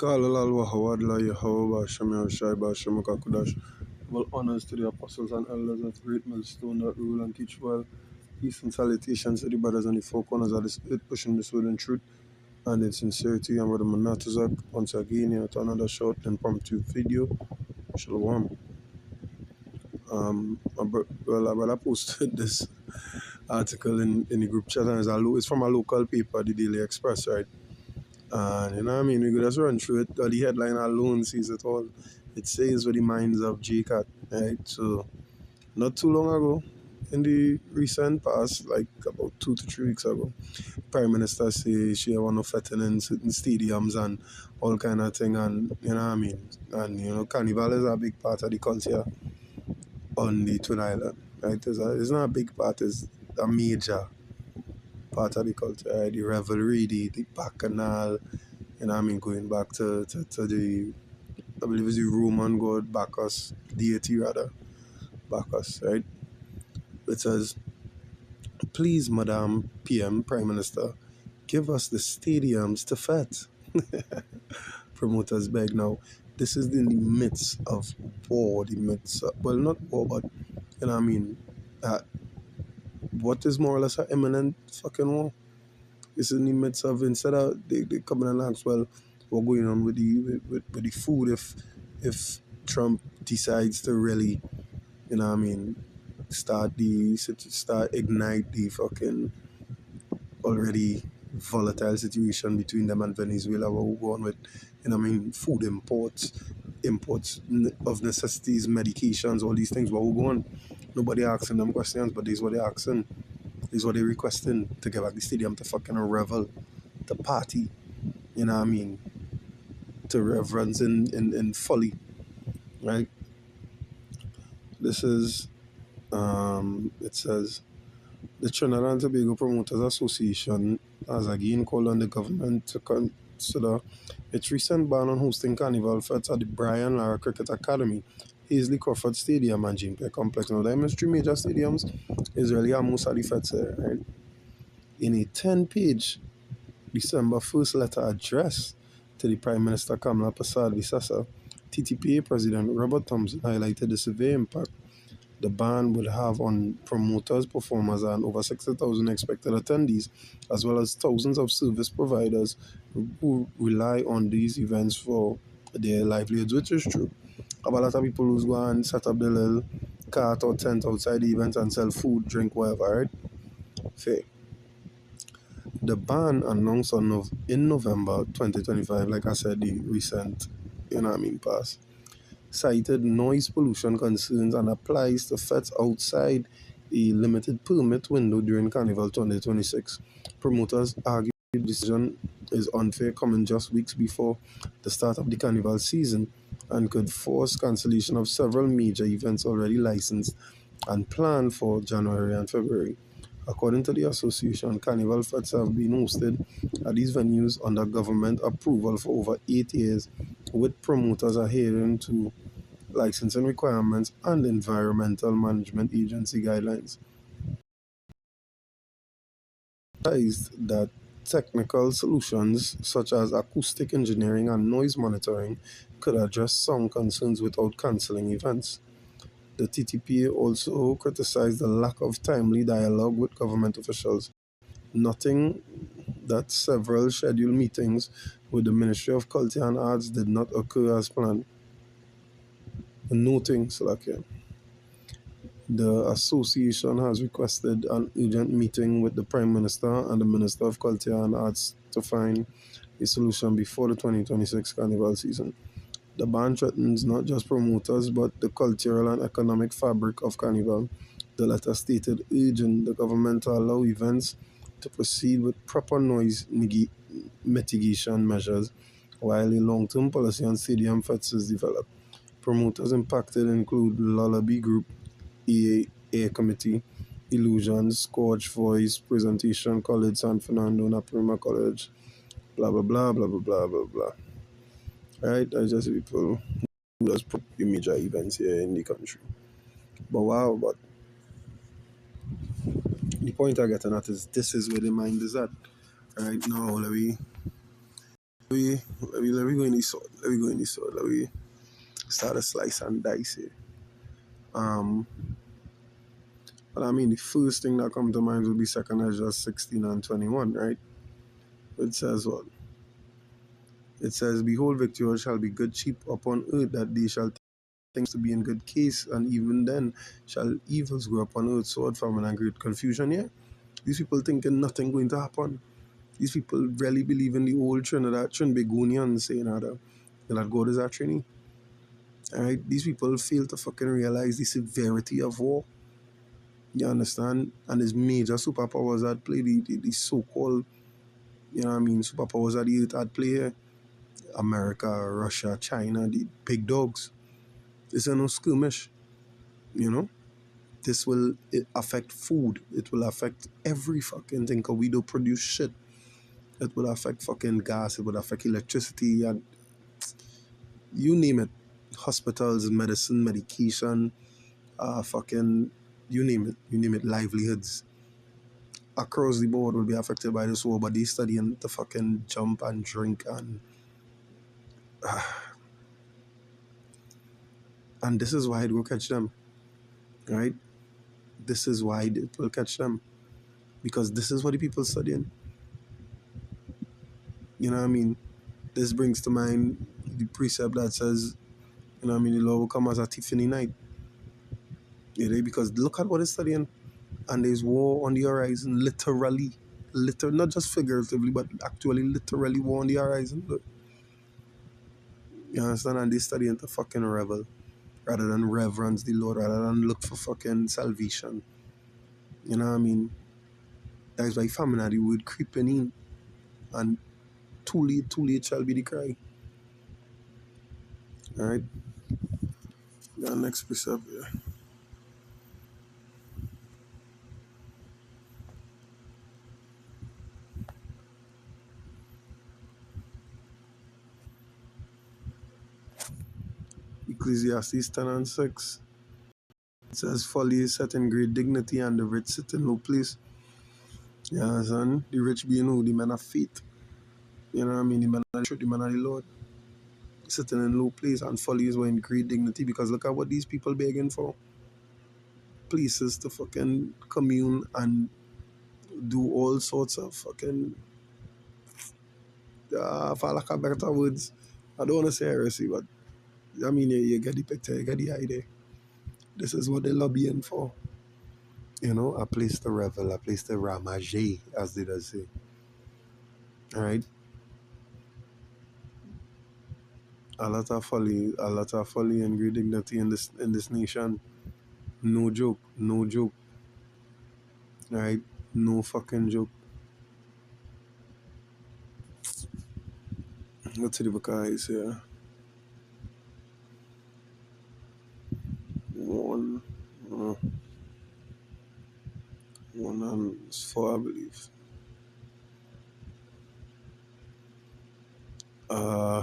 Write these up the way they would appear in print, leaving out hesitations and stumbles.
Kalal Wahawadla Yahweh Shamir Shai Bashamaka Kudash. Well, honors to the apostles and elders of Great Millstone that rule and teach well. Peace and salutations to the brothers on the four corners of this earth, pushing this word in truth and in sincerity. And with the Manatazak, once again, here to another short impromptu video. Shalom. My brother posted this article in the group chat, and it's from a local paper, the Daily Express, right? And you know what I mean? We could just run through it. The headline alone sees it all. It says with the minds of JCAT, right? So, not too long ago, in the recent past, like about 2 to 3 weeks ago, Prime Minister say she want to fatten in certain stadiums and all kind of thing, and you know what I mean? And you know, Carnival is a big part of the culture on the Twin Island, right? It's not a big part, it's a major part of the culture, right? The revelry, the bacchanal, you know what I mean, going back to the, I believe it's the Roman god Bacchus, deity rather, Bacchus, right? It says, please, Madam PM, Prime Minister, give us the stadiums to fet. Promoters beg now. This is in the midst of war, the midst of, well, not war, but, you know what I mean, what is more or less an imminent fucking war. It's in the midst of, instead of they coming and ask, well, what's going on with the food if Trump decides to really, you know what I mean, start ignite the fucking already volatile situation between them and Venezuela, what we're going with, you know what I mean, food imports of necessities, medications, all these things, what we're going. Nobody asking them questions, but this is what they're asking. This is what they're requesting, to get back the stadium to fucking revel, to party, you know what I mean, to reverence in folly, right? This is, it says, the Trinidad and Tobago Promoters Association has again called on the government to consider its recent ban on hosting carnival fetes at the Brian Lara Cricket Academy, Hazley Crawford Stadium and Jean Pierre Complex. Now, there are three major stadiums. Israeli are most of the fetes there, right? In a 10-page December 1st letter addressed to the Prime Minister Kamala Persad-Bissessar, TTPA President Robert Thompson highlighted the severe impact the ban would have on promoters, performers, and over 60,000 expected attendees, as well as thousands of service providers who rely on these events for their livelihoods, which is true. A lot of people who go and set up their little cart or tent outside the event and sell food, drink, whatever, right? Fair. The ban announced in November 2025, like I said, the recent, you know what I mean, pass, cited noise pollution concerns and applies to fetes outside a limited permit window during Carnival 2026. Promoters argue the decision is unfair, coming just weeks before the start of the Carnival season, and could force cancellation of several major events already licensed and planned for January and February. According to the association, Carnival fetes have been hosted at these venues under government approval for over 8 years, with promoters adhering to licensing requirements and environmental management agency guidelines. That technical solutions such as acoustic engineering and noise monitoring could address some concerns without cancelling events. The TTPA also criticized the lack of timely dialogue with government officials, noting that several scheduled meetings with the Ministry of Culture and Arts did not occur as planned. Noting, the association has requested an urgent meeting with the Prime Minister and the Minister of Culture and Arts to find a solution before the 2026 Carnival season. The ban threatens not just promoters but the cultural and economic fabric of Carnival. The letter stated urging the government to allow events to proceed with proper noise mitigation measures while a long-term policy on stadium fetes is developed. Promoters impacted include Lullaby Group, Air Committee, Illusions, Scorch Voice, Presentation College, San Fernando, Naprima College, blah blah blah blah blah blah blah blah. Right? That's just people who does major events here in the country. But wow, but the point I'm getting at is this is where the mind is at. Right now, We let me go in the sword. Let me go in the sword. Let me start a slice and dice here. Um, but I mean, the first thing that comes to mind would be second Ezra 16 and 21, right? It says what? It says, "Behold, victuals shall be good cheap upon earth, that they shall things to be in good case, and even then shall evils grow upon earth, sword, famine, and great confusion." Yeah, these people thinking nothing going to happen. These people really believe in the old Trinbagonians saying that God is our Trinity. Alright, these people fail to fucking realize the severity of war. You understand? And there's major superpowers that play the so-called, you know what I mean, superpowers that the earth at play here. America, Russia, China, the big dogs. This is no skirmish, you know? This will affect food. It will affect every fucking thing because we don't produce shit. It will affect fucking gas. It will affect electricity and you name it. Hospitals, medicine, medication, fucking, you name it, livelihoods across the board will be affected by this war, but they studying to fucking jump and drink and this is why it will catch them, right? This is why it will catch them because this is what the people studying. You know what I mean? This brings to mind the precept that says, you know what I mean, the law will come as a thief in the night. You know, because look at what it's studying. And there's war on the horizon, literally. Not just figuratively, but actually literally war on the horizon. Look, you understand? And they studying to fucking revel rather than reverence the Lord, rather than look for fucking salvation. You know what I mean? That's why famine had the word creeping in. And too late shall be the cry. Alright? The next precept here. Ecclesiastes 10 and 6. It says, "Folly is set in great dignity, and the rich sit in low place." You understand? The rich being who? The men of faith. You know what I mean? The men of the truth, the men of the Lord. Sitting in low place, and folly is in great dignity because look at what these people begging for. Places to fucking commune and do all sorts of fucking, for lack of better words, I don't want to say heresy, but I mean, you get the picture, you get the idea. This is what they're lobbying for. You know, a place to revel, a place to ramage, as they does say. All right? A lot of folly and great dignity in this nation. No joke, no joke. All right? No fucking joke. Let's see the book eyes here. One, uh, one and four, I believe. Uh,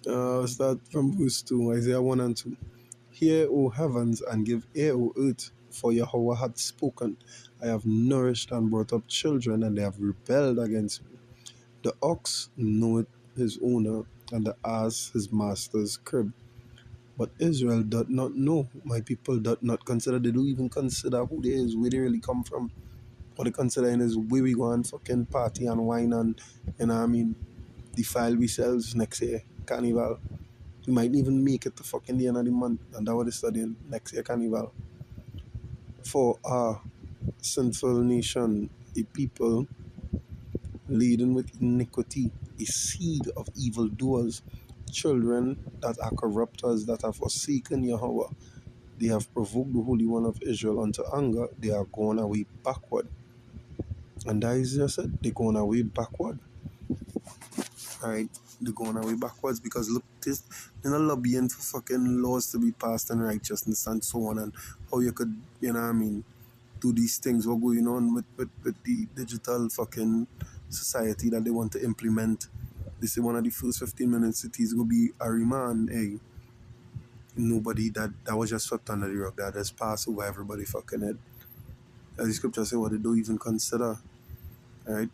uh, start from verse 2, Isaiah 1 and 2. "Hear, O heavens, and give ear, O earth, for Yahweh hath spoken. I have nourished and brought up children, and they have rebelled against me. The ox knoweth his owner, and the ass his master's crib. But Israel doth not know. My people doth not consider. They don't even consider who they is, where they really come from. What they considering is where we go and fucking party and wine and, you know what I mean, defile ourselves next year, carnival. We might even make it to fucking the end of the month, and that what they're studying next year, carnival. For our sinful nation, a people laden with iniquity, a seed of evildoers, children that are corrupters, that have forsaken Yahweh. They have provoked the Holy One of Israel unto anger. They are gone away backward." And that is just it. They're going away backward. Right? They're going away backwards because look, this they're not lobbying for fucking laws to be passed and righteousness and so on and how you could, you know what I mean, do these things. What going on with the digital fucking society that they want to implement. They say one of the first 15 minutes cities will be Arima and hey, nobody that was just swept under the rug, that just passed over everybody fucking head. As the scripture say, what they don't even consider, right?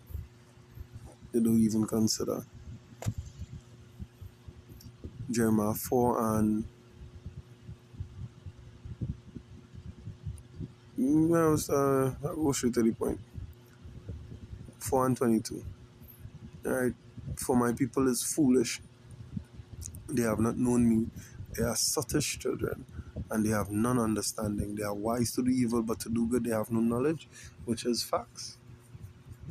They don't even consider. Jeremiah 4 and I'll go straight to the point. 4 and 22. Right? For my people is foolish. They have not known me. They are sottish children, and they have none understanding. They are wise to do evil, but to do good they have no knowledge, which is facts.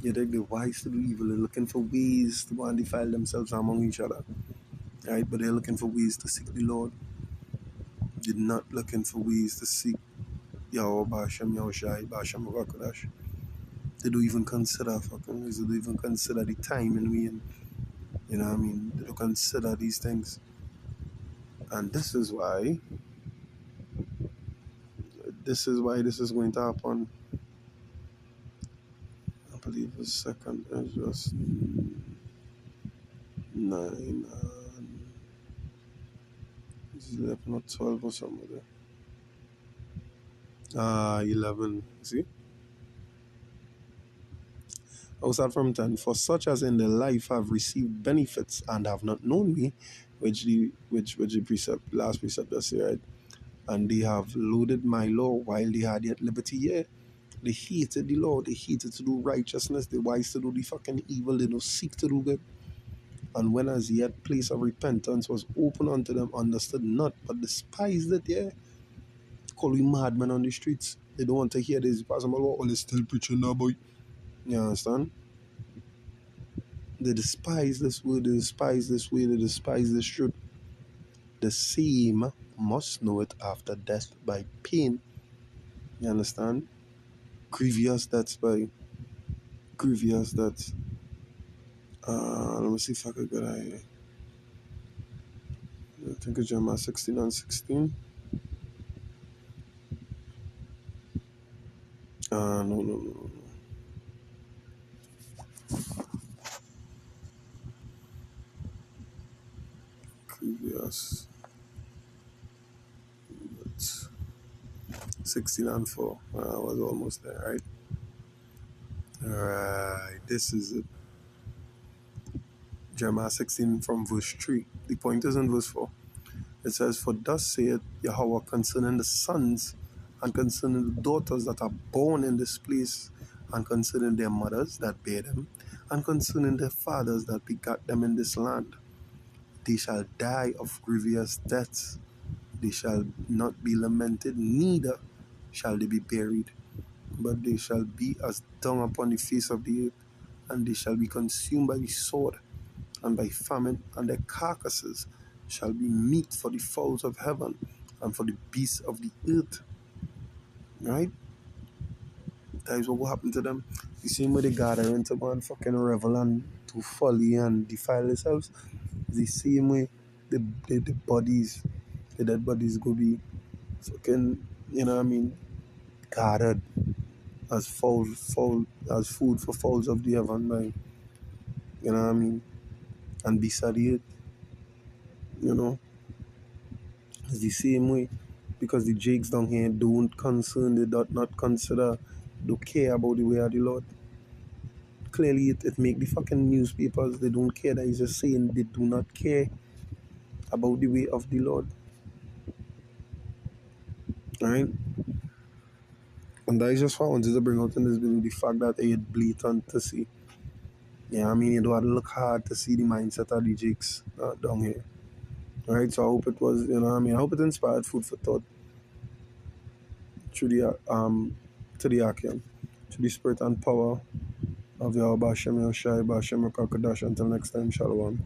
You think they're wise to do evil. They're looking for ways to go and defile themselves among each other. Right? But they're looking for ways to seek the Lord. They're not looking for ways to seek Yahweh Bashem, Yahushai, Bashem, Rakadash. They don't even consider fucking ways. They don't even consider the time and we in. You know what I mean? They don't consider these things. And this is going to happen. I believe the second is just 9 and it's 11 or 12 or something there. 11. See? I'll start from 10. For such as in the life have received benefits and have not known me, which the last precept does say, right? And they have loaded my law while they had yet liberty. Yeah. They hated the law. They hated to do righteousness. They wise to do the fucking evil. They don't seek to do good. And when as yet place of repentance was open unto them, understood not, but despised it, yeah. Call we madmen on the streets. They don't want to hear this. Pastor Malo, oh, they still preaching now, boy. You understand? They despise this word, they despise this way, they despise this truth. The same must know it after death by pain. You understand? Grievous that's by grievous that's let me see if I could get I think it's Jeremiah 16 and 16. No. Grievous. 16 and 4. I was almost there, right? Alright, this is it. Jeremiah 16 from verse 3. The point is in verse 4. It says, for thus saith Yahweh concerning the sons and concerning the daughters that are born in this place, and concerning their mothers that bear them, and concerning their fathers that begat them in this land. They shall die of grievous deaths. They shall not be lamented, neither shall they be buried, but they shall be as dung upon the face of the earth, and they shall be consumed by the sword and by famine, and their carcasses shall be meat for the fowls of heaven and for the beasts of the earth. Right? That is what will happen to them. The same way they gather into go and fucking revel and do folly and defile themselves. The same way the bodies, the dead bodies go be fucking, you know what I mean, gathered as as food for fowls of the heaven by, you know what I mean, and beside it, you know. It's the same way because the jakes down here don't concern, they do not consider, don't care about the way of the Lord. Clearly it make the fucking newspapers, they don't care. That is just saying they do not care about the way of the Lord. Alright? And that is just what I wanted to bring out in this video, the fact that it's blatant to see. Yeah, I mean, you don't have to look hard to see the mindset of the jakes down here. Alright, so I hope it was, you know what I mean, I hope it inspired food for thought through the to the Akim, to the spirit and power of Yahweh Bashem Yoshai Bashem Rakakadash. Until next time, Shalom.